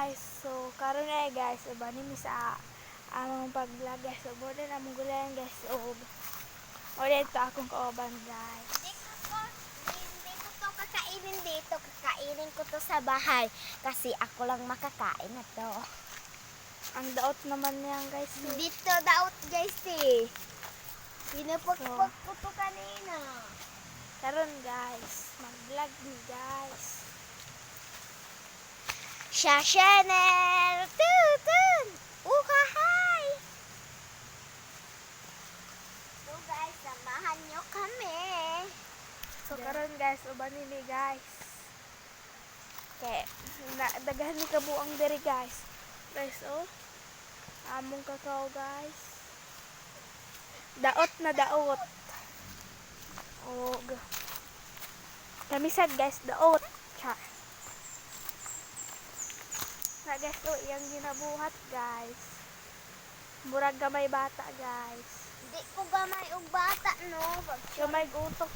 guys, so karon na guys, uban ni sa among pag-vlog guys. So mo din among gulayan guys. So ulit to akong kauban guys. Hindi ko to kakainin dito. Kakainin ko to sa bahay. Kasi ako lang makakain na to. Ang daot naman niyan guys. Dito daot guys eh. Pinapagpag ko to kanina. Karon guys, mag-vlog ni guys. Siya Chanel! Tutun! Uhahay! So guys, samahan nyo kami. So karon guys, uban ni guys. Okay, daghan ni kabuang diri guys. Guys, oh. Among kakao guys. Daot na daot. Og kamisad guys, daot. Char. Na guys, oh, iyang ginabuhat guys. Murag gamay bata guys. Hindi ko gamay og bata no. Gamay utok